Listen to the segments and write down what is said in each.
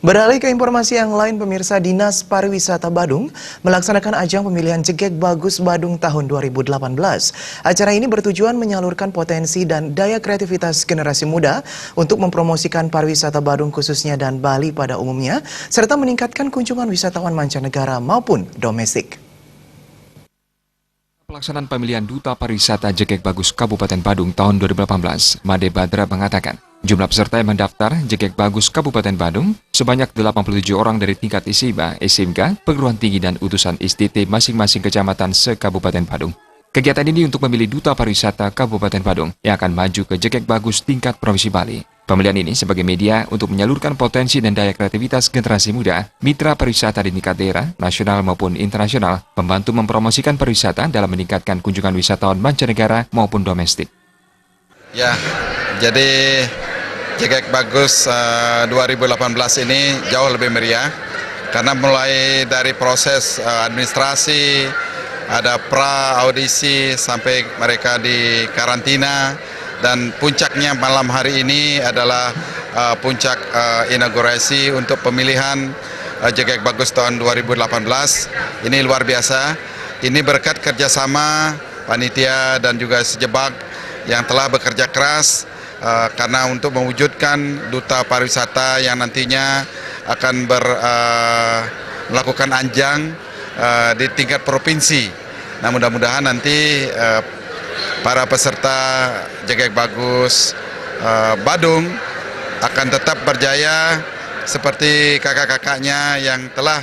Beralih ke informasi yang lain, pemirsa, Dinas Pariwisata Badung melaksanakan ajang pemilihan Jegek Bagus Badung tahun 2018. Acara ini bertujuan menyalurkan potensi dan daya kreativitas generasi muda untuk mempromosikan pariwisata Badung khususnya dan Bali pada umumnya, serta meningkatkan kunjungan wisatawan mancanegara maupun domestik. Pelaksanaan pemilihan Duta Pariwisata Jegek Bagus Kabupaten Badung tahun 2018, Made Badra mengatakan, jumlah peserta yang mendaftar Jegek Bagus Kabupaten Badung sebanyak 87 orang dari tingkat ISIBA, SMK, perguruan tinggi dan utusan STT masing-masing kecamatan se-Kabupaten Badung. Kegiatan ini untuk memilih Duta Pariwisata Kabupaten Badung yang akan maju ke Jegek Bagus tingkat Provinsi Bali. Pemilihan ini sebagai media untuk menyalurkan potensi dan daya kreativitas generasi muda, mitra pariwisata di tingkat daerah, nasional maupun internasional, membantu mempromosikan pariwisata dalam meningkatkan kunjungan wisatawan mancanegara maupun domestik. Ya, jadi Jegek Bagus 2018 ini jauh lebih meriah karena mulai dari proses administrasi, ada pra-audisi sampai mereka di karantina, dan puncaknya malam hari ini adalah puncak inaugurasi untuk pemilihan Jegek Bagus tahun 2018. Ini luar biasa, ini berkat kerjasama panitia dan juga Sejebak yang telah bekerja keras karena untuk mewujudkan Duta Pariwisata yang nantinya akan melakukan anjang di tingkat provinsi. Nah, mudah-mudahan nanti para peserta Jegek Bagus Badung akan tetap berjaya seperti kakak-kakaknya yang telah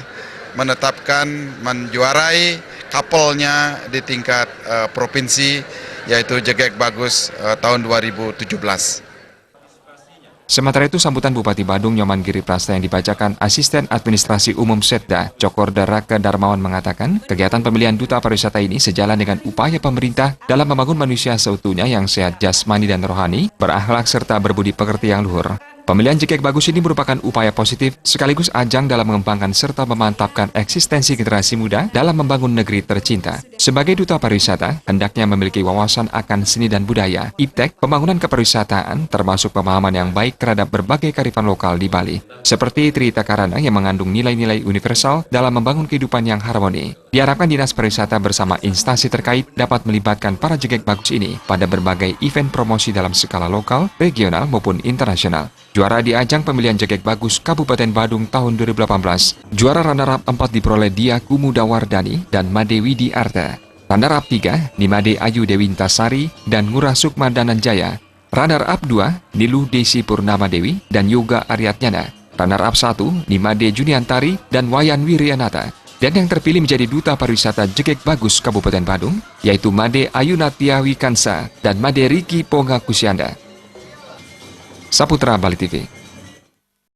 menetapkan menjuarai couple-nya di tingkat provinsi, yaitu Jegek Bagus tahun 2017. Sementara itu, sambutan Bupati Badung Nyoman Giri Prasta yang dibacakan Asisten Administrasi Umum Setda, Cokorda Raka Darmawan mengatakan, kegiatan pemilihan Duta Pariwisata ini sejalan dengan upaya pemerintah dalam membangun manusia seutuhnya yang sehat jasmani dan rohani, berakhlak serta berbudi pekerti yang luhur. Pemilihan Jegek Bagus ini merupakan upaya positif sekaligus ajang dalam mengembangkan serta memantapkan eksistensi generasi muda dalam membangun negeri tercinta. Sebagai Duta Pariwisata, hendaknya memiliki wawasan akan seni dan budaya, iptek, pembangunan kepariwisataan, termasuk pemahaman yang baik terhadap berbagai kearifan lokal di Bali, seperti Trita Karana yang mengandung nilai-nilai universal dalam membangun kehidupan yang harmoni. Diharapkan Dinas Pariwisata bersama instansi terkait dapat melibatkan para Jegek Bagus ini pada berbagai event promosi dalam skala lokal, regional maupun internasional. Juara di ajang pemilihan Jegek Bagus Kabupaten Badung tahun 2018, juara runner-up 4 diperoleh Dia Kumudawardani dan Made Widi Arta. Runner-up 3, Nimade Ayu Dewintasari dan Ngurah Sukma Dananjaya. Runner-up 2, Niluh Desi Purnama Dewi dan Yoga Aryatnyana. Runner-up 1, Nimade Juniantari dan Wayan Wiryanata. Dan yang terpilih menjadi Duta Pariwisata Jegek Bagus Kabupaten Badung, yaitu Made Ayunatia Wikansa dan Made Riki Ponga Kusyanda. Saputra Bali TV.